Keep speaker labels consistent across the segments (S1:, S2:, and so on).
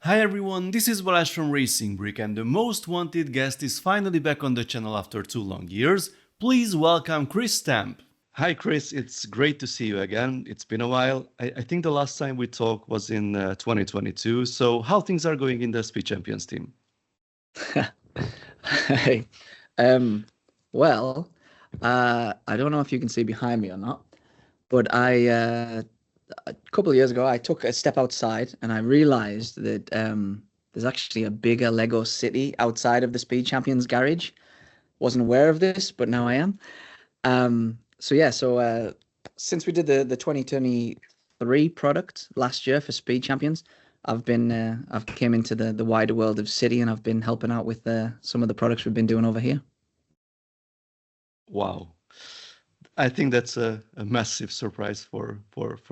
S1: Hi everyone, this is Balázs from RacingBrick, and the most wanted guest is finally back on the channel after 2 long years. Please welcome Chris Stamp. Hi Chris, it's great to see you again. It's been a while. I think the last time we talked was in 2022. So how things are going in the Speed Champions team?
S2: Hey, um, well, I don't know if you can see behind me or not, but a couple of years ago, I took a step outside and I realized that there's actually a bigger Lego city outside of the Speed Champions garage. Wasn't aware of this, but now I am. So since we did the 2023 product last year for Speed Champions, I've came into the wider world of City and I've been helping out with some of the products we've been doing over here.
S1: Wow. I think that's a massive surprise for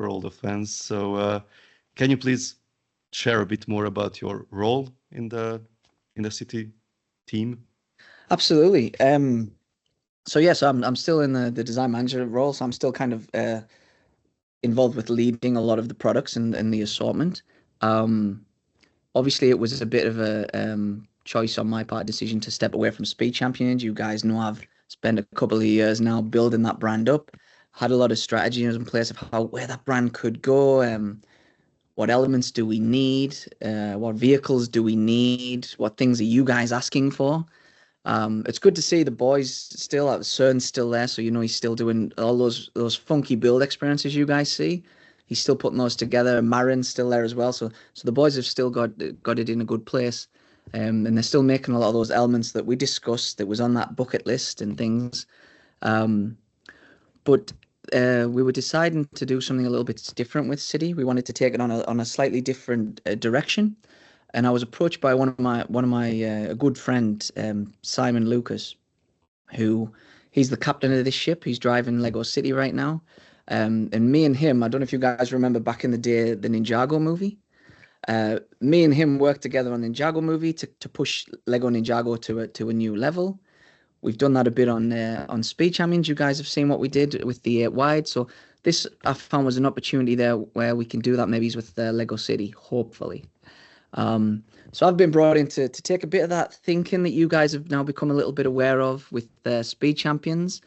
S1: all the fans. So can you please share a bit more about your role in the City team?
S2: Absolutely. So I'm still in the design manager role, so I'm still kind of involved with leading a lot of the products and the assortment. Um, Obviously, it was a bit of a choice on my part, decision to step away from Speed Champions. You guys know I've spent a couple of years now building that brand up. Had a lot of strategies in place of how where that brand could go. What elements do we need? What vehicles do we need? What things are you guys asking for? It's good to see the boys still out. CERN's still there, so you know he's still doing all those funky build experiences you guys see. He's still putting those together. Marin's still there as well, so the boys have still got it in a good place, and they're still making a lot of those elements that we discussed that was on that bucket list and things. Um, but we were deciding to do something a little bit different with City. We wanted to take it on a slightly different direction, and I was approached by one of my a good friend, Simon Lucas, who he's the captain of this ship. He's driving Lego City right now. And me and him, I don't know if you guys remember back in the day, the Ninjago movie. Me and him worked together on the Ninjago movie to push Lego Ninjago to a new level. We've done that a bit on Speed Champions. You guys have seen what we did with the 8 wide. So this I found was an opportunity there where we can do that maybe with Lego City, hopefully. So I've been brought in to take a bit of that thinking that you guys have now become a little bit aware of with the Speed Champions,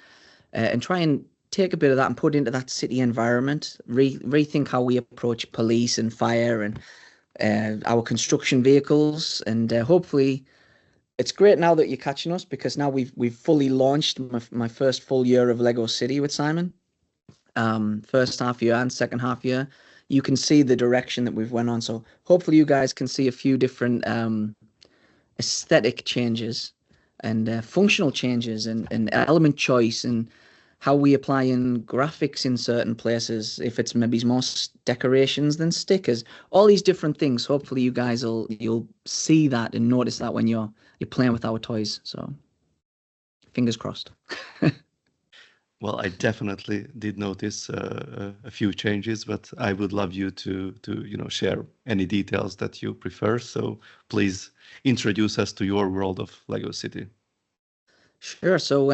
S2: and try and take a bit of that and put into that city environment, rethink how we approach police and fire and our construction vehicles, and hopefully it's great now that you're catching us because now we've fully launched my first full year of Lego City with Simon. First half year and second half year, you can see the direction that we've went on. So hopefully you guys can see a few different aesthetic changes and functional changes and element choice and how we apply in graphics in certain places. If it's maybe more decorations than stickers, all these different things. Hopefully you guys you'll see that and notice that when you're playing with our toys. So fingers crossed.
S1: Well, I definitely did notice a few changes, but I would love you to share any details that you prefer. So please introduce us to your world of Lego City.
S2: Sure. So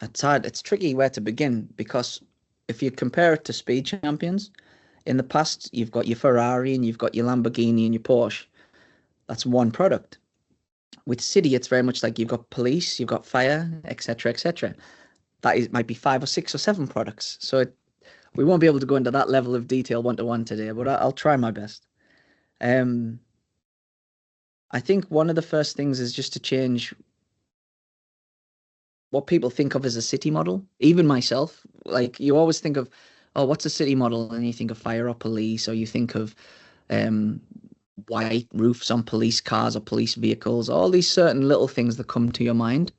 S2: it's hard. It's tricky where to begin because if you compare it to Speed Champions, in the past you've got your Ferrari and you've got your Lamborghini and your Porsche. That's one product. With City, it's very much like you've got police, you've got fire, etc., etc. That is might be 5 or 6 or 7 products. So we won't be able to go into that level of detail one to one today, but I'll try my best. Um, I think one of the first things is just to change what people think of as a city model. Even myself, like you always think of, oh, what's a city model? And you think of fire or police, or you think of um, white roofs on police cars or police vehicles, all these certain little things that come to your mind.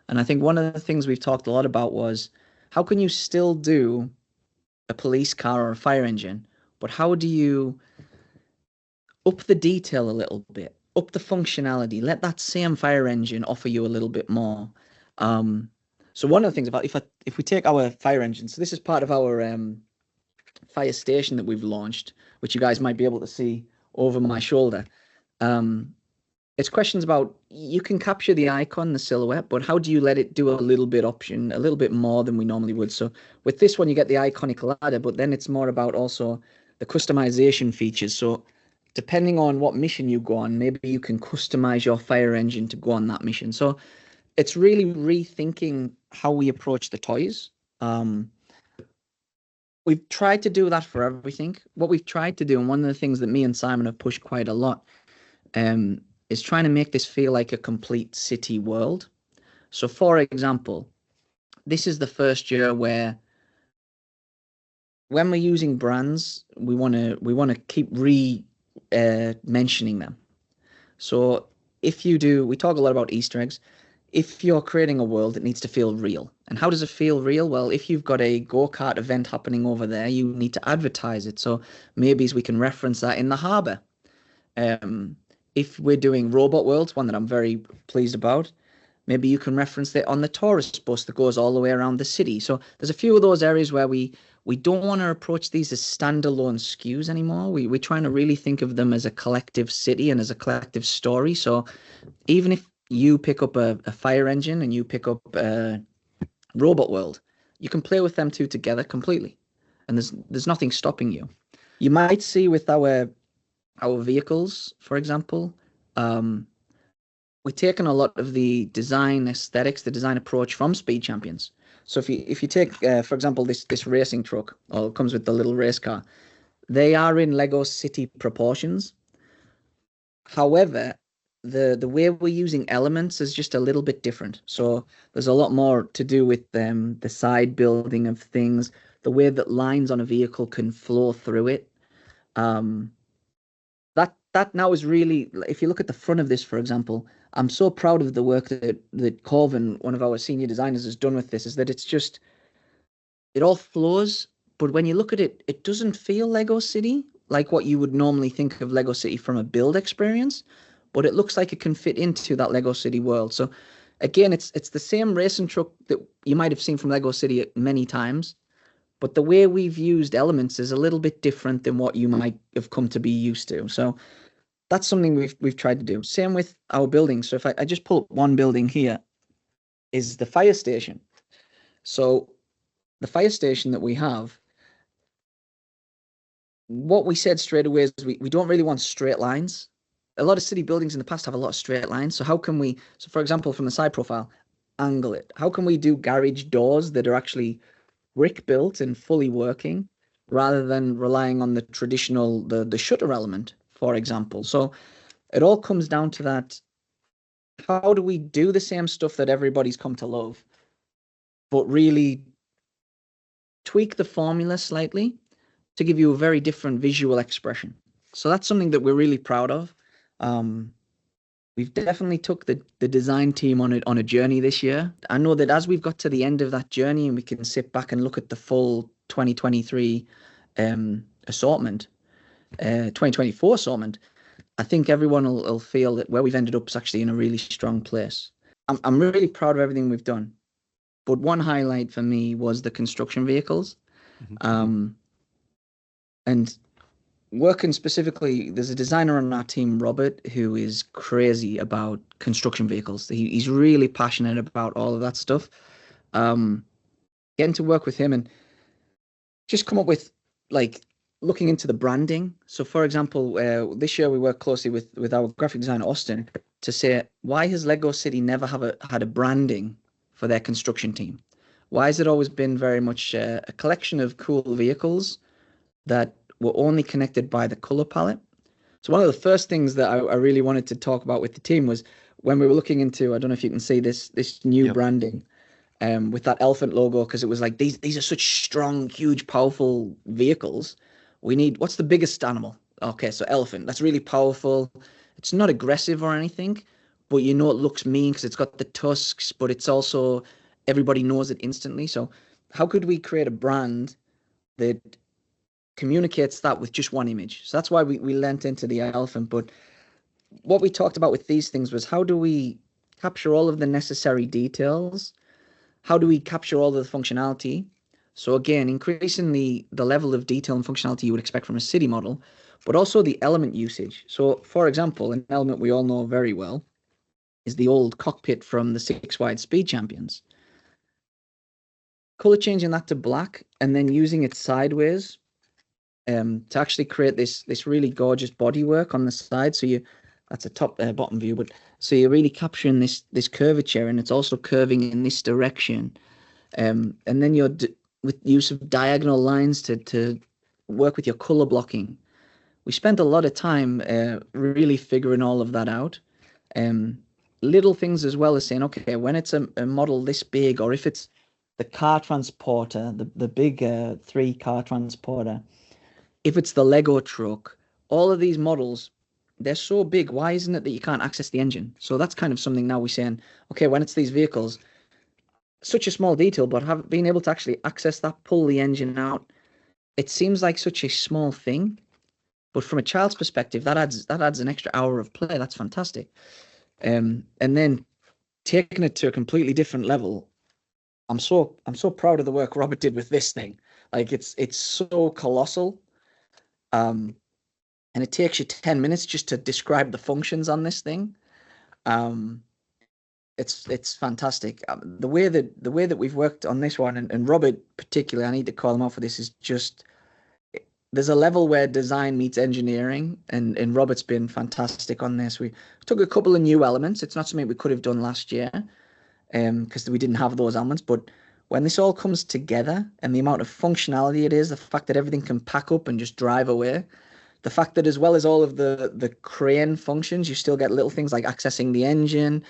S2: And I think one of the things we've talked a lot about was how can you still do a police car or a fire engine, but how do you up the detail a little bit, up the functionality, let that same fire engine offer you a little bit more. Um, so one of the things about if we take our fire engine, so this is part of our fire station that we've launched, which you guys might be able to see over my shoulder. Um, it's questions about you can capture the icon, the silhouette, but how do you let it do a little bit option, a little bit more than we normally would? So with this one, you get the iconic ladder, but then it's more about also the customization features. So depending on what mission you go on, maybe you can customize your fire engine to go on that mission. So it's really rethinking how we approach the toys. Um, we've tried to do that for everything. What we've tried to do, and one of the things that me and Simon have pushed quite a lot, um, is trying to make this feel like a complete city world. So, for example, this is the first year where when we're using brands, we want to keep mentioning them. So if you do, we talk a lot about Easter eggs. If you're creating a world, it needs to feel real. And how does it feel real? Well, if you've got a go-kart event happening over there, you need to advertise it. So maybe we can reference that in the harbour. Um, if we're doing Robot Worlds, one that I'm very pleased about, maybe you can reference it on the tourist bus that goes all the way around the city. So there's a few of those areas where we don't want to approach these as standalone SKUs anymore. We're trying to really think of them as a collective city and as a collective story. So even if you pick up a fire engine and you pick up a Robot World, you can play with them two together completely, and there's nothing stopping you. You might see with our vehicles, for example, we've taken a lot of the design aesthetics, the design approach from Speed Champions. So if you take, for example, this racing truck, or it comes with the little race car, they are in Lego City proportions. However, the way we're using elements is just a little bit different. So there's a lot more to do with the side building of things, the way that lines on a vehicle can flow through it. Um, that now is really, if you look at the front of this, for example, I'm so proud of the work that Corvin, one of our senior designers, has done with this, is that it's just, it all flows, but when you look at it, it doesn't feel Lego City like what you would normally think of Lego City from a build experience, but it looks like it can fit into that Lego City world. So again, it's the same racing truck that you might have seen from Lego City many times, but the way we've used elements is a little bit different than what you might have come to be used to. So that's something we've tried to do. Same with our buildings. So if I just pull up one building here, is the fire station. So the fire station that we have, what we said straight away is we don't really want straight lines. A lot of city buildings in the past have a lot of straight lines. So how can we, so for example, from the side profile, angle it? How can we do garage doors that are actually brick built and fully working rather than relying on the traditional, the shutter element, for example? So it all comes down to that. How do we do the same stuff that everybody's come to love, but really tweak the formula slightly to give you a very different visual expression? So that's something that we're really proud of. We've definitely took the design team on a journey this year. I know that as we've got to the end of that journey and we can sit back and look at the full 2023 assortment, 2024 assortment, I think everyone will feel that where we've ended up is actually in a really strong place. I'm really proud of everything we've done. But one highlight for me was the construction vehicles. And working specifically, there's a designer on our team, Robert, who is crazy about construction vehicles. He's really passionate about all of that stuff. Getting to work with him and just come up with, like, looking into the branding. So, for example, this year we worked closely with our graphic designer, Austin, to say, why has Lego City never had a branding for their construction team? Why has it always been very much a collection of cool vehicles that were only connected by the color palette? So one of the first things that I really wanted to talk about with the team was when we were looking into, I don't know if you can see this new branding, with that elephant logo, because it was like, these are such strong, huge, powerful vehicles. We need, what's the biggest animal? Okay, so elephant. That's really powerful. It's not aggressive or anything, but you know it looks mean because it's got the tusks, but it's also, everybody knows it instantly. So how could we create a brand that communicates that with just one image? So that's why we lent into the elephant. But what we talked about with these things was, how do we capture all of the necessary details? How do we capture all of the functionality? So again, increasing the level of detail and functionality you would expect from a city model, but also the element usage. So for example, an element we all know very well is the old cockpit from the 6-wide Speed Champions. Color changing that to black and then using it sideways to actually create this really gorgeous bodywork on the side. So that's a top bottom view, but so you're really capturing this curvature, and it's also curving in this direction. And then with use of diagonal lines to work with your color blocking. We spent a lot of time really figuring all of that out. Um, Little things as well as saying, okay, when it's a model this big, or if it's the car transporter, the big 3-car transporter, if it's the Lego truck, all of these models, they're so big. Why isn't it that you can't access the engine? So that's kind of something now we're saying, okay, when it's these vehicles, such a small detail, but being able to actually access that, pull the engine out, it seems like such a small thing. But from a child's perspective, that adds an extra hour of play. That's fantastic. And then taking it to a completely different level, I'm so proud of the work Robert did with this thing. Like it's so colossal. And it takes you 10 minutes just to describe the functions on this thing. Um, it's fantastic. The way that we've worked on this one, and Robert particularly, I need to call him out for this, is just there's a level where design meets engineering, and Robert's been fantastic on this. We took a couple of new elements. It's not something we could have done last year, because we didn't have those elements. But when this all comes together and the amount of functionality it is, the fact that everything can pack up and just drive away, the fact that as well as all of the crane functions, you still get little things like accessing the engine,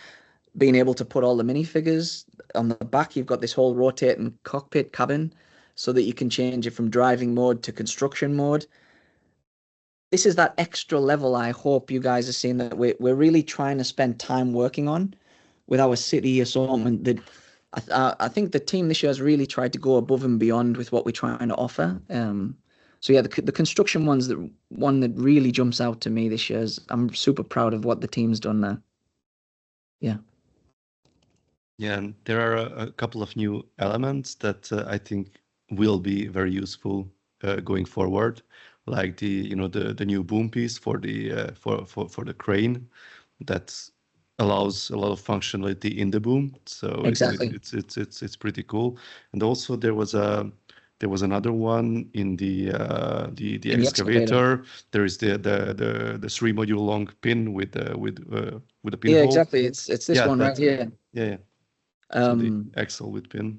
S2: being able to put all the minifigures on the back. You've got this whole rotating cockpit cabin so that you can change it from driving mode to construction mode. This is that extra level I hope you guys are seeing that we're really trying to spend time working on with our city assortment. That I think the team this year has really tried to go above and beyond with what we're trying to offer. So yeah, the construction one that really jumps out to me this year is I'm super proud of what the team's done there. Yeah.
S1: Yeah, and there are a couple of new elements that I think will be very useful going forward, like the new boom piece for the crane that allows a lot of functionality in the boom. So
S2: Exactly.
S1: it's pretty cool. And also there was another one in the
S2: In the excavator.
S1: excavator. There is the 3 module long pin with a
S2: Yeah,
S1: pinhole.
S2: exactly. It's this
S1: Yeah,
S2: one right
S1: that
S2: here.
S1: yeah. So the
S2: Um,
S1: axle with pin.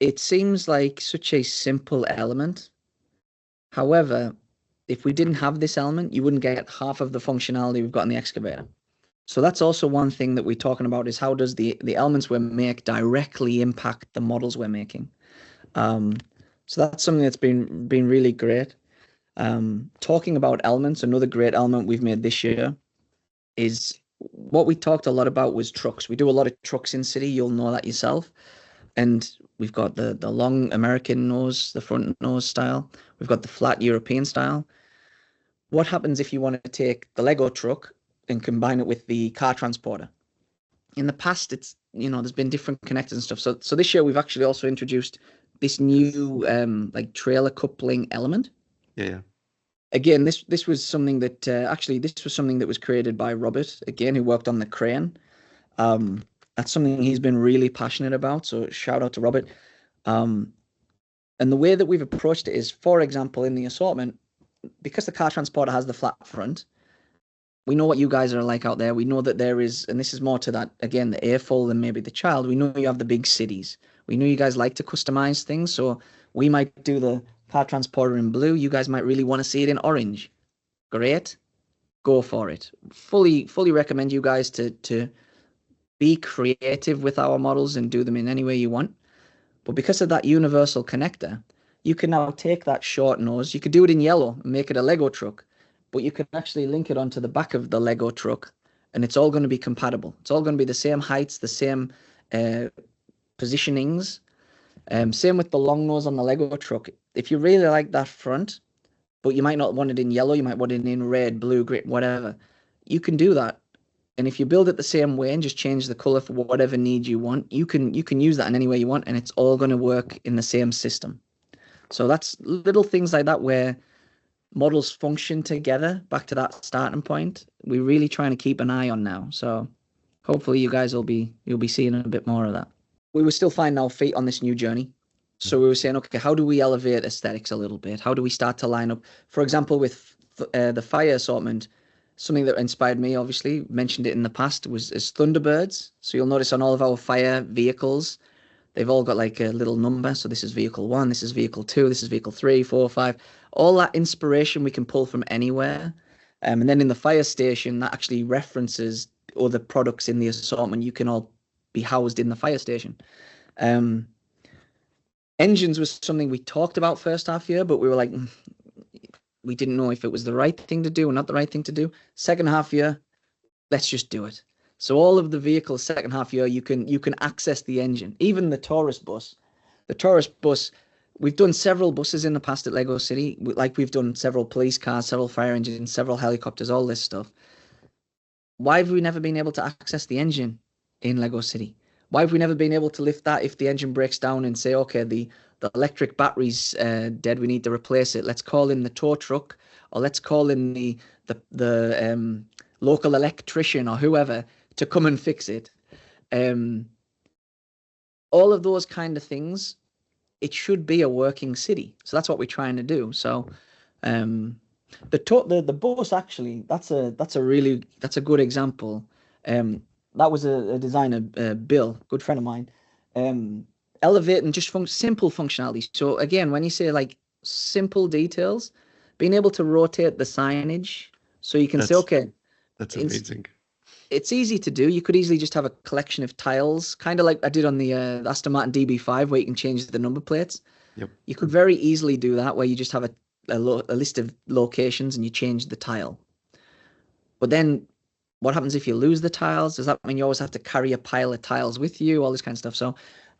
S2: it seems like such a simple element. However, if we didn't have this element, you wouldn't get half of the functionality we've got in the excavator. So that's also one thing that we're talking about is how does the elements we make directly impact the models we're making. Um, so that's something that's been really great. Talking about elements, another great element we've made this year is what we talked a lot about was trucks. We do a lot of trucks in city. You'll know that yourself. And we've got the long American nose, the front nose style. We've got the flat European style. What happens if you want to take the Lego truck and combine it with the car transporter? In the past, there's been different connectors and stuff. So this year we've actually also introduced this new like trailer coupling element.
S1: Yeah.
S2: Again, this was something that was created by Robert again, who worked on the crane. Um, that's something he's been really passionate about. So shout out to Robert. Um, and the way that we've approached it is, for example, in the assortment, because the car transporter has the flat front, we know what you guys are like out there. We know that there is, and this is more to that, again, the airful than maybe the child. We know you have the big cities. We know you guys like to customize things. So we might do the car transporter in blue. You guys might really want to see it in orange. Great. Go for it. Fully recommend you guys to be creative with our models and do them in any way you want. But because of that universal connector, you can now take that short nose. You could do it in yellow and make it a Lego truck, but you can actually link it onto the back of the Lego truck, and it's all going to be compatible. It's all going to be the same heights, the same positionings. Same with the long nose on the Lego truck. If you really like that front, but you might not want it in yellow, you might want it in red, blue, green, whatever. You can do that. And if you build it the same way and just change the color for whatever need you want, you can use that in any way you want, and it's all going to work in the same system. So that's little things like that where models function together. Back to that starting point, we're really trying to keep an eye on now. So hopefully you'll be seeing a bit more of that. We were still finding our feet on this new journey. So we were saying, okay, how do we elevate aesthetics a little bit? How do we start to line up? For example, with the fire assortment, something that inspired me, obviously, mentioned it in the past, was is Thunderbirds. So you'll notice on all of our fire vehicles, they've all got like a little number. So this is vehicle one, this is vehicle two, this is vehicle three, four, five. All that inspiration we can pull from anywhere. And then in the fire station, that actually references other products in the assortment. You can all be housed in the fire station. Um, Engines was something we talked about first half year, but we were like, we didn't know if it was the right thing to do or not the right thing to do. Second half year, let's just do it. So all of the vehicles second half year, you can access the engine, even the tourist bus. The tourist bus, we've done several buses in the past at Lego City, like we've done several police cars, several fire engines, several helicopters, all this stuff. Why have we never been able to access the engine in Lego City? Why have we never been able to lift that if the engine breaks down and say, okay, the electric battery's dead, we need to replace it. Let's call in the tow truck, or let's call in the local electrician or whoever to come and fix it. Um, all of those kind of things, it should be a working city. So that's what we're trying to do. So um, the bus actually, that's a good example. That was a designer, Bill, good friend of mine. Um, Elevating just simple functionality. So again, when you say like simple details, being able to rotate the signage, so you can say,
S1: That's
S2: okay,
S1: that's
S2: it's
S1: amazing.
S2: it's easy to do. You could easily just have a collection of tiles, kind of like I did on the Aston Martin DB5, where you can change the number plates.
S1: Yep.
S2: You could very easily do that, where you just have a list of locations and you change the tile. But then what happens if you lose the tiles? Does that mean you always have to carry a pile of tiles with you? All this kind of stuff. So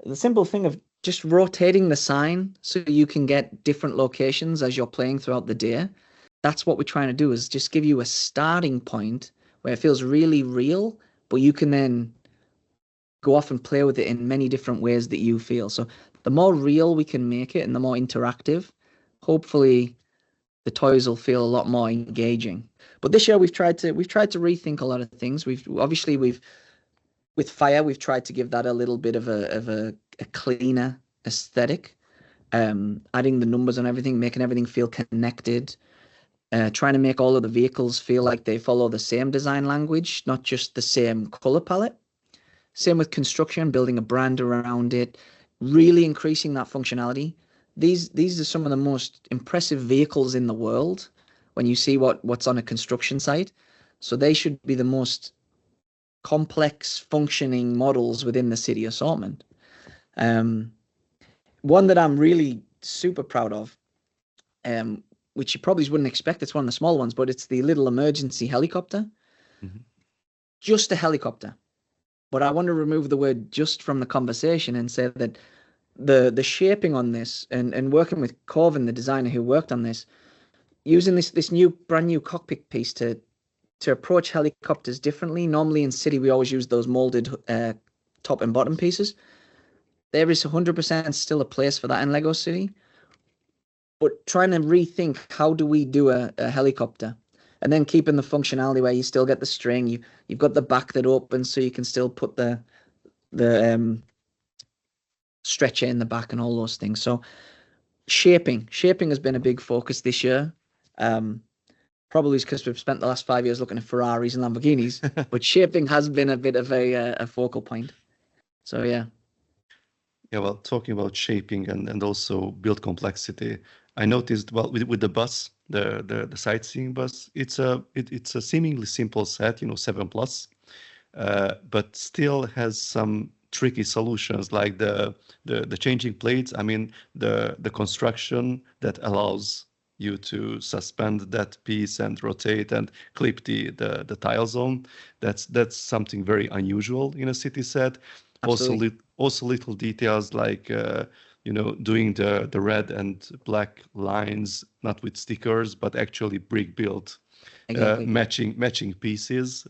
S2: the simple thing of just rotating the sign so you can get different locations as you're playing throughout the day. That's what we're trying to do, is just give you a starting point where it feels really real, but you can then go off and play with it in many different ways that you feel. So the more real we can make it and the more interactive, hopefully the toys will feel a lot more engaging. But this year we've tried to rethink a lot of things. We've with fire we've tried to give that a little bit of a cleaner aesthetic, adding the numbers on everything, making everything feel connected, trying to make all of the vehicles feel like they follow the same design language, not just the same color palette. Same with construction, building a brand around it, really increasing that functionality. These are some of the most impressive vehicles in the world when you see what's on a construction site. So they should be the most complex functioning models within the city assortment. Um, One that I'm really super proud of, which you probably wouldn't expect, it's one of the small ones, but it's the little emergency helicopter.
S1: Mhm.
S2: Just a helicopter. But I want to remove the word just from the conversation and say that the shaping on this, and working with Corvin, the designer who worked on this, using this new brand new cockpit piece to approach helicopters differently. Normally in city we always use those molded top and bottom pieces. There is 100% still a place for that in Lego City, but trying to rethink how do we do a helicopter, and then keeping the functionality where you still get the string, you've got the back that opens so you can still put the stretcher in the back and all those things. So shaping has been a big focus this year. Um, Probably because we've spent the last 5 years looking at Ferraris and Lamborghinis, but shaping has been a bit of a focal point. So yeah,
S1: Yeah, well, talking about shaping and also build complexity, I noticed, well, with the bus, the sightseeing bus, it's a seemingly simple set, 7 plus, but still has some tricky solutions like the changing plates. I mean, the construction that allows you to suspend that piece and rotate and clip the tiles on. That's something very unusual in a city set. Also,
S2: absolutely,
S1: also little details like doing the red and black lines not with stickers but actually brick built,
S2: exactly.
S1: matching pieces.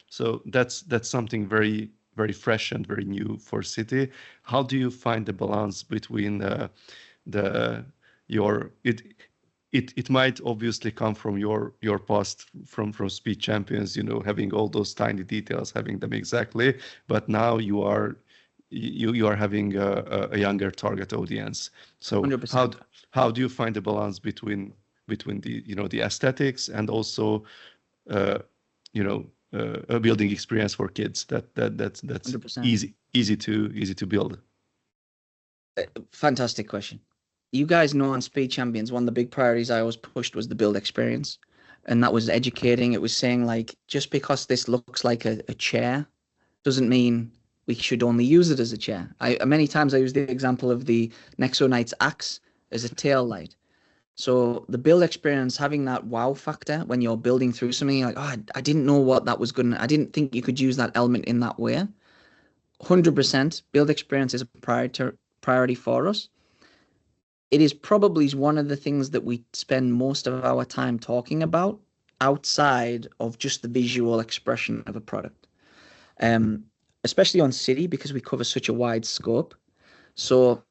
S1: So that's something very very fresh and very new for city. How do you find the balance between the your it might obviously come from your past from speed champions, having all those tiny details, having them exactly, but now you are you are having a younger target audience. So
S2: 100%.
S1: how do you find the balance between the the aesthetics and also uh, a building experience for kids that's
S2: 100%.
S1: easy to build?
S2: Fantastic question. You guys know on Speed Champions, one of the big priorities I always pushed was the build experience. And that was educating. It was saying, like, just because this looks like a chair doesn't mean we should only use it as a chair. Many times I use the example of the Nexo Knight's axe as a tail light. So the build experience, having that wow factor when you're building through something, you're like, oh, I didn't know what that was going to, I didn't think you could use that element in that way. 100% build experience is a priority for us. It is probably one of the things that we spend most of our time talking about outside of just the visual expression of a product. Especially on City, because we cover such a wide scope. So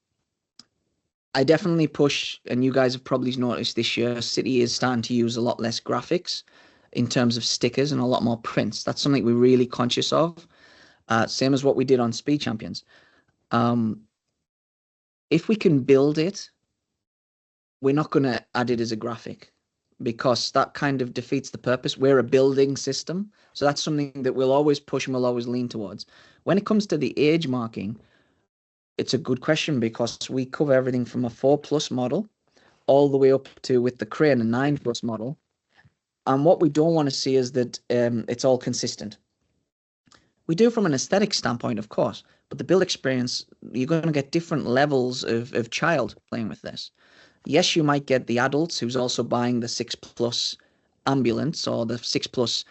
S2: I definitely push, and you guys have probably noticed this year, City is starting to use a lot less graphics in terms of stickers and a lot more prints. That's something we're really conscious of. Same as what we did on Speed Champions. If we can build it, we're not going to add it as a graphic because that kind of defeats the purpose. We're a building system. So that's something that we'll always push and we'll always lean towards. When it comes to the age marking, it's a good question because we cover everything from a 4+ model all the way up to, with the crane, a 9+ model. And what we don't want to see is that it's all consistent. We do from an aesthetic standpoint, of course, but the build experience, you're going to get different levels of child playing with this. Yes, you might get the adults who's also buying the 6+ ambulance or the 6+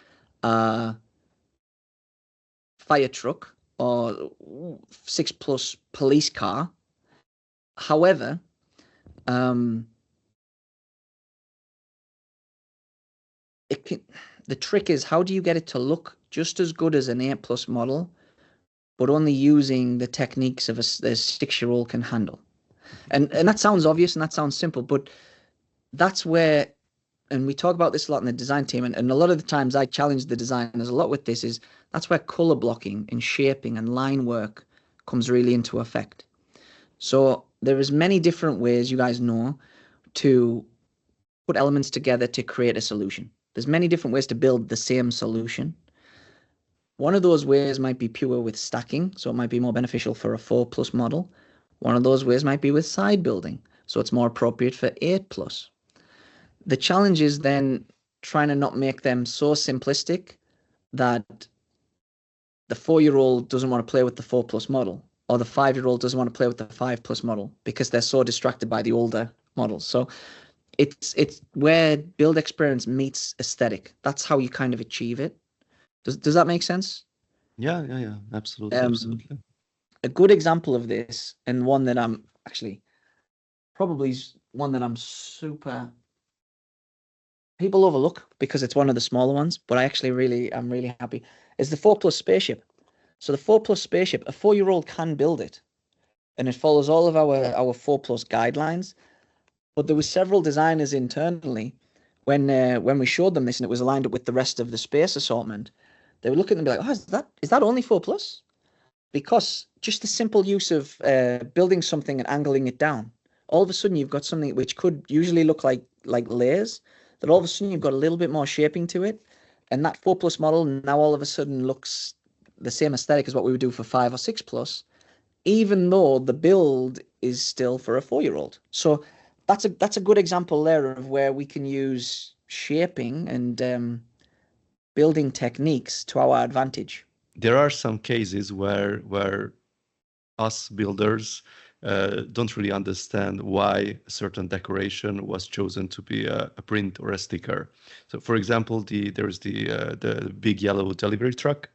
S2: fire truck or 6+ police car. However, the trick is, how do you get it to look just as good as an 8+ model, but only using the techniques of a 6-year-old can handle? And that sounds obvious and that sounds simple, but that's where, and we talk about this a lot in the design team, and a lot of the times I challenge the designers a lot with this, is that's where color blocking and shaping and line work comes really into effect. So there is many different ways, you guys know, to put elements together to create a solution. There's many different ways to build the same solution. One of those ways might be pure with stacking, so it might be more beneficial for a 4+ model. One of those ways might be with side building, so it's more appropriate for 8+. The challenge is then trying to not make them so simplistic that the 4-year-old doesn't want to play with the 4+ model, or the 5-year-old doesn't want to play with the 5+ model because they're so distracted by the older models. So it's where build experience meets aesthetic. That's how you kind of achieve it. Does that make sense?
S1: Yeah, absolutely.
S2: A good example of this, and one that I'm actually probably one that I'm super people overlook because it's one of the smaller ones, but I'm really happy, is the 4+ spaceship. So the 4+ spaceship, a 4-year-old can build it, and it follows all of our 4+ guidelines. But there were several designers internally when we showed them this and it was aligned up with the rest of the space assortment, they would look at them and be like, oh, is that only 4+? Because just the simple use of building something and angling it down, all of a sudden you've got something which could usually look like layers, that all of a sudden you've got a little bit more shaping to it. And that 4+ model now all of a sudden looks the same aesthetic as what we would do for 5 or 6+, even though the build is still for a 4-year-old. So that's a good example there of where we can use shaping and building techniques to our advantage.
S1: There are some cases where us builders don't really understand why a certain decoration was chosen to be a print or a sticker. So, for example, there's the big yellow delivery truck.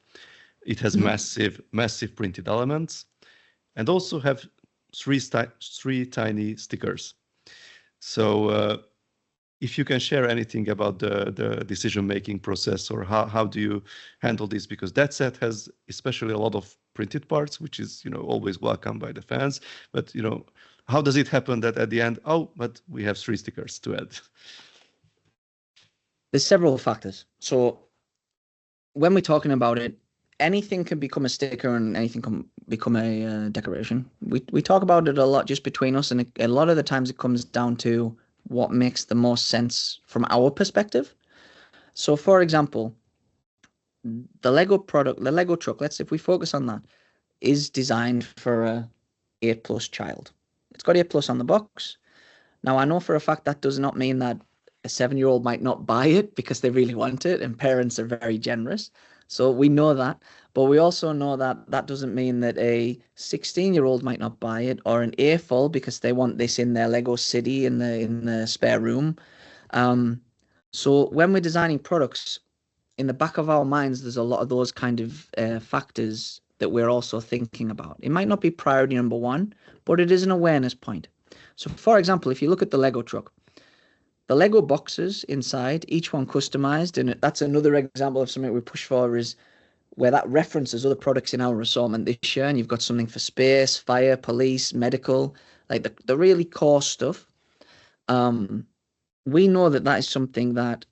S1: It has massive printed elements, and also have three tiny stickers. So if you can share anything about the decision-making process, or how do you handle this? Because that set has especially a lot of printed parts, which is always welcome by the fans. But how does it happen that at the end, oh, but we have 3 stickers to add?
S2: There's several factors. So when we're talking about it, anything can become a sticker and anything can become a decoration. We talk about it a lot just between us, and a lot of the times it comes down to what makes the most sense from our perspective. So, for example, the Lego product, the Lego truck, let's if we focus on that, is designed for a 8+ child. It's got 8+ on the box. Now, I know for a fact that does not mean that a 7-year-old might not buy it because they really want it, and parents are very generous. So we know that. But we also know that that doesn't mean that a 16-year-old might not buy it, or an A-full because they want this in their Lego city in the spare room. Um, so when we're designing products, in the back of our minds, there's a lot of those kind of factors that we're also thinking about. It might not be priority number one, but it is an awareness point. So, for example, if you look at the Lego truck, the Lego boxes inside, each one customized, and that's another example of something we push for is where that references other products in our assortment this year, and you've got something for space, fire, police, medical, like the really core stuff. Um, we know that that is something that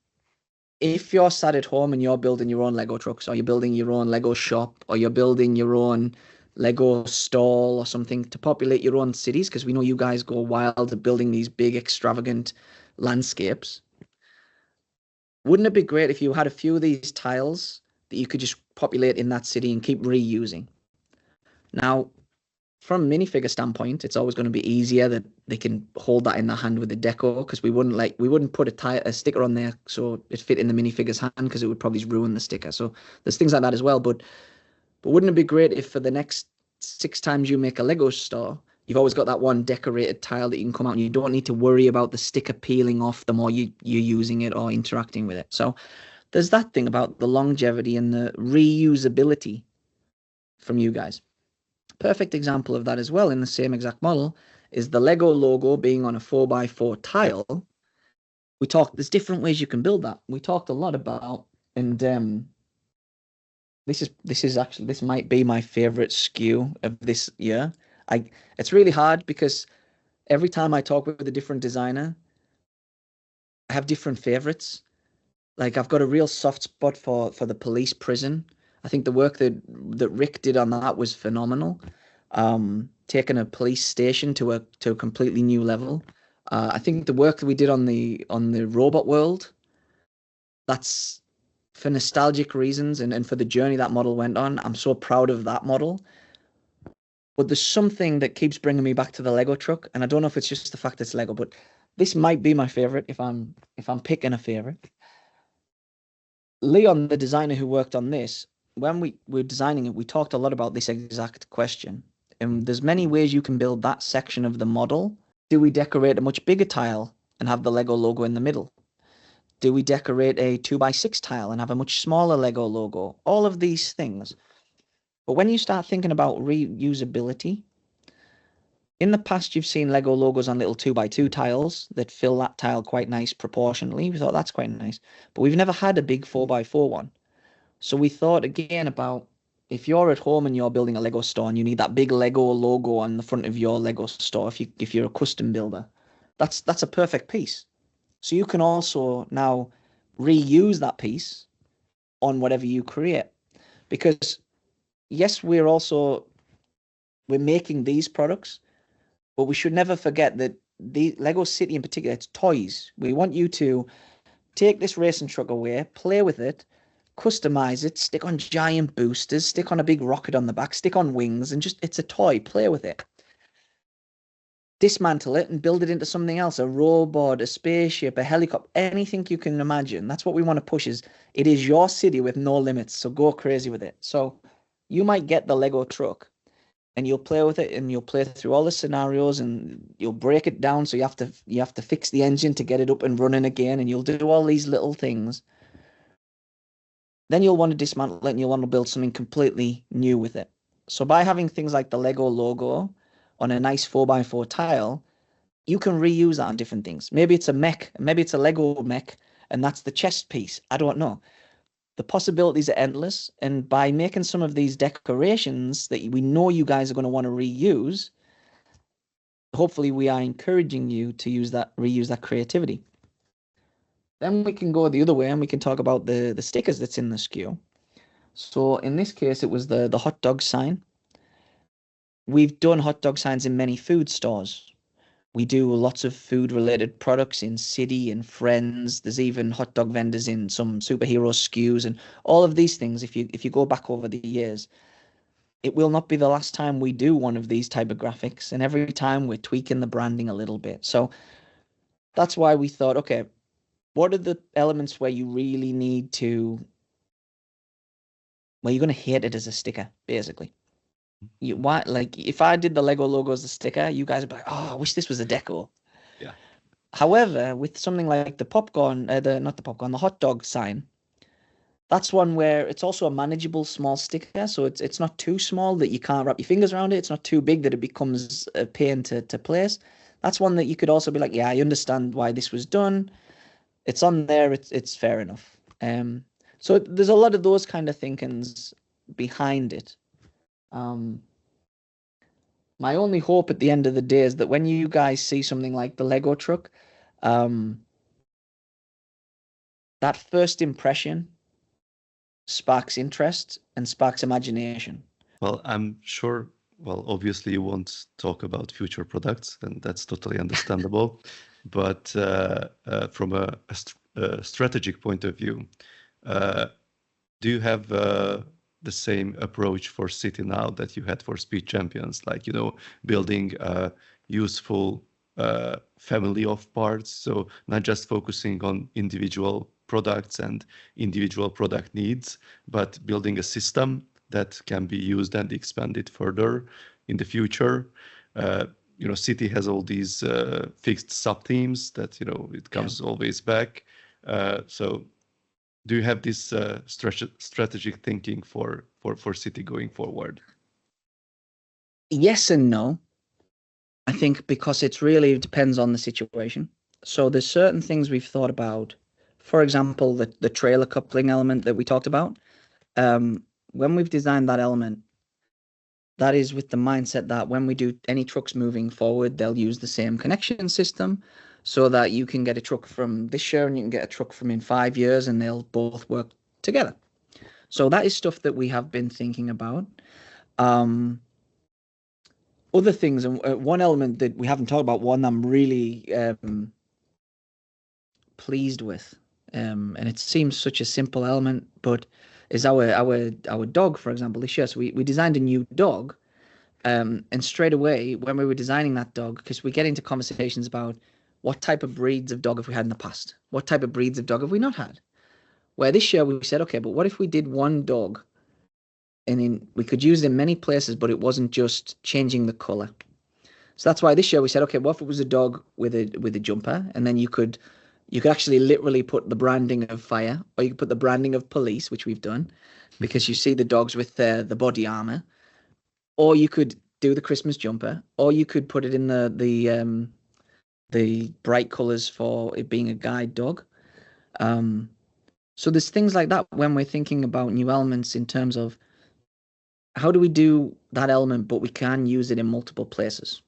S2: if you're sat at home and you're building your own Lego trucks, or you're building your own Lego shop, or you're building your own Lego stall or something to populate your own cities, because we know you guys go wild at building these big, extravagant landscapes. Wouldn't it be great if you had a few of these tiles that you could just populate in that city and keep reusing? Now, from a minifigure standpoint, it's always going to be easier that they can hold that in their hand with the deco because we wouldn't put a sticker on there so it fit in the minifigure's hand because it would probably ruin the sticker. So there's things like that as well. But wouldn't it be great if for the next 6 times you make a Lego store, you've always got that one decorated tile that you can come out and you don't need to worry about the sticker peeling off the more you're using it or interacting with it. So there's that thing about the longevity and the reusability from you guys. Perfect example of that as well in the same exact model is the Lego logo being on a 4x4 tile. There's different ways you can build that. We talked a lot about, and this might be my favorite SKU of this year. It's really hard because every time I talk with a different designer, I have different favorites. Like I've got a real soft spot for the police prison. I think the work that Rick did on that was phenomenal. Taking a police station to a completely new level. I think the work that we did on the robot world, that's for nostalgic reasons and for the journey that model went on. I'm so proud of that model. But there's something that keeps bringing me back to the Lego truck, and I don't know if it's just the fact it's Lego, but this might be my favorite if I'm picking a favorite. Leon, the designer who worked on this, when we were designing it, we talked a lot about this exact question. And there's many ways you can build that section of the model. Do we decorate a much bigger tile and have the Lego logo in the middle? Do we decorate a 2x6 tile and have a much smaller Lego logo? All of these things. But when you start thinking about reusability, in the past, you've seen Lego logos on little 2x2 tiles that fill that tile quite nice proportionally. We thought that's quite nice. But we've never had a big 4x4 one. So we thought again about if you're at home and you're building a Lego store and you need that big Lego logo on the front of your Lego store, if you're a custom builder, that's a perfect piece. So you can also now reuse that piece on whatever you create. Because yes, we're making these products, but we should never forget that the Lego City in particular, it's toys. We want you to take this racing truck away, play with it, customize it, stick on giant boosters, stick on a big rocket on the back, stick on wings, and just it's a toy. Play with it. Dismantle it and build it into something else, a robot, a spaceship, a helicopter, anything you can imagine. That's what we want to push is it is your city with no limits. So go crazy with it. So you might get the Lego truck and you'll play with it and you'll play through all the scenarios and you'll break it down. So you have to fix the engine to get it up and running again. And you'll do all these little things. Then you'll want to dismantle it and you'll want to build something completely new with it. So by having things like the Lego logo on a nice 4x4 tile, you can reuse that on different things. Maybe it's a mech, maybe it's a Lego mech, and that's the chest piece. I don't know. The possibilities are endless. And by making some of these decorations that we know you guys are going to want to reuse, hopefully we are encouraging you to reuse that creativity. Then we can go the other way and we can talk about the stickers that's in the SKU. So in this case, it was the hot dog sign. we've done hot dog signs in many food stores. We do lots of food related products in City and Friends. There's even hot dog vendors in some superhero SKUs and all of these things. If you go back over the years, it will not be the last time we do one of these type of graphics. And every time we're tweaking the branding a little bit. So that's why we thought, okay, what are the elements where you really need to, where you're going to hate it as a sticker, basically? Why, like, if I did the Lego logo as a sticker, you guys would be like, oh, I wish this was a deco.
S1: Yeah.
S2: However, with something like the popcorn, the not the popcorn, the hot dog sign, that's one where it's also a manageable small sticker. So it's not too small that you can't wrap your fingers around it. It's not too big that it becomes a pain to place. That's one that you could also be like, yeah, I understand why this was done. It's on there. It's fair enough. So there's a lot of those kind of thinkings behind it. My only hope at the end of the day is that when you guys see something like the Lego truck, um, that first impression sparks interest and sparks imagination.
S1: Well, I'm sure, well, obviously you won't talk about future products, and that's totally understandable. But from a strategic point of view, uh, do you have the same approach for City now that you had for Speed Champions? Like, building a useful family of parts. So not just focusing on individual products and individual product needs, but building a system that can be used and expanded further in the future. City has all these fixed sub themes that, it
S2: Yeah.
S1: comes always back. So do you have this strategic thinking for City going forward?
S2: Yes and no. I think because it's really depends on the situation. So there's certain things we've thought about. For example, the trailer coupling element that we talked about. When we've designed that element, that is with the mindset that when we do any trucks moving forward, they'll use the same connection system so that you can get a truck from this year and you can get a truck from in 5 years and they'll both work together. So that is stuff that we have been thinking about. Um, Other things, and one element that we haven't talked about, one I'm really pleased with, and it seems such a simple element, but is our dog, for example, this year. So we designed a new dog, and straight away when we were designing that dog, because we get into conversations about what type of breeds of dog have we had in the past, what type of breeds of dog have we not had. Where this year we said, okay, but what if we did one dog, and we could use it in many places, but it wasn't just changing the color. So that's why this year we said, okay, what if it was a dog with a jumper, and then you could actually literally put the branding of fire, or you could put the branding of police, which we've done, because you see the dogs with the body armor, or you could do the Christmas jumper, or you could put it in the bright colors for it being a guide dog. Um, so there's things like that when we're thinking about new elements in terms of how do we do that element, but we can use it in multiple places.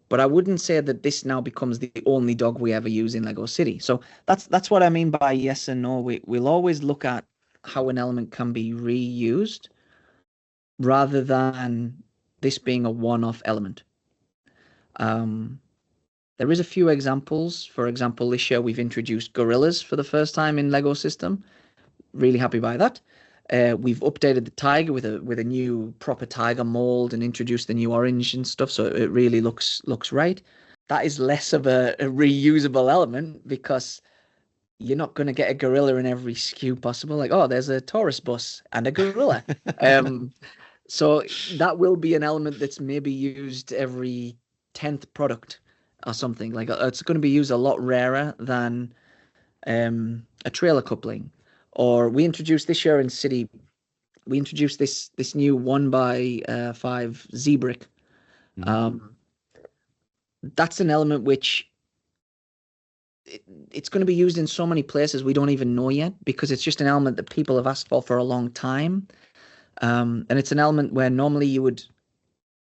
S2: But I wouldn't say that this now becomes the only dog we ever use in Lego City. So that's what I mean by yes and no. We'll always look at how an element can be reused rather than this being a one-off element. Um, there is a few examples. For example, this year we've introduced gorillas for the first time in Lego system. Really happy by that. We've updated the tiger with a new proper tiger mold and introduced the new orange and stuff, so it really looks right. That is less of a reusable element because you're not going to get a gorilla in every SKU possible. Like, oh, there's a tourist bus and a gorilla. Um, so that will be an element that's maybe used every 10th product or something. Like it's going to be used a lot rarer than a trailer coupling. Or we introduced this year in City, we introduced this new 1x5 Z-brick. That's an element which it's going to be used in so many places we don't even know yet because it's just an element that people have asked for a long time. And it's an element where normally you would,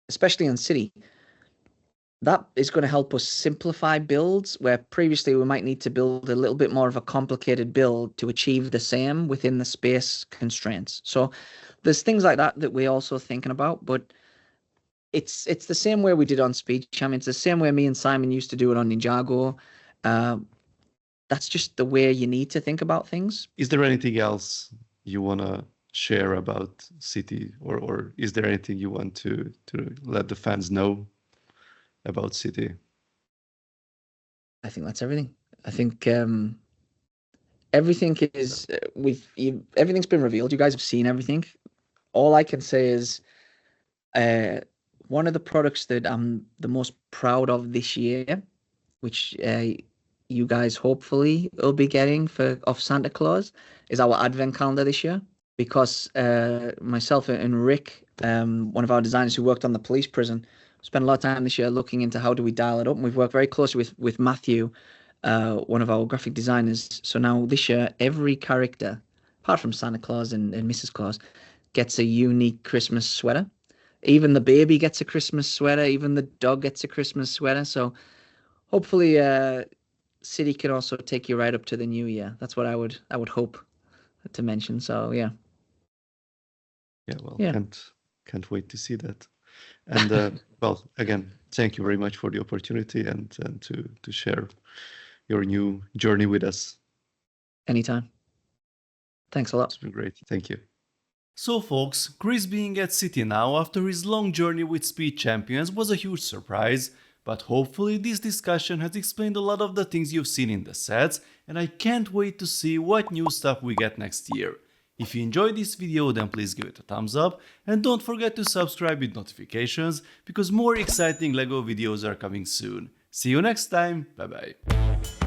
S2: especially in City, that is going to help us simplify builds where previously we might need to build a little bit more of a complicated build to achieve the same within the space constraints. So there's things like that that we're also thinking about, but it's the same way we did on Speed Champions. It's the same way me and Simon used to do it on Ninjago. Um, that's just the way you need to think about things.
S1: Is there anything else you want to share about City, or is there anything you want to let the fans know about City?
S2: I think that's everything. I think everything is everything's been revealed. You guys have seen everything. All I can say is one of the products that I'm the most proud of this year, which you guys hopefully will be getting for off Santa Claus, is our advent calendar this year. Because myself and Rick, one of our designers who worked on the police prison, spent a lot of time this year looking into how do we dial it up. And we've worked very closely with Matthew, one of our graphic designers. So now this year, every character, apart from Santa Claus and Mrs. Claus, gets a unique Christmas sweater. Even the baby gets a Christmas sweater. Even the dog gets a Christmas sweater. So hopefully, City can also take you right up to the new year. That's what I would hope to mention. So yeah.
S1: Yeah, well,
S2: Yeah.
S1: can't wait to see that. And well, again, thank you very much for the opportunity and to share your new journey with us.
S2: Anytime. Thanks a lot.
S1: It's been great. Thank you. So folks, Chris being at City now after his long journey with Speed Champions was a huge surprise, but hopefully this discussion has explained a lot of the things you've seen in the sets, and I can't wait to see what new stuff we get next year. If you enjoyed this video, then please give it a thumbs up and don't forget to subscribe with notifications because more exciting LEGO videos are coming soon. See you next time, bye bye.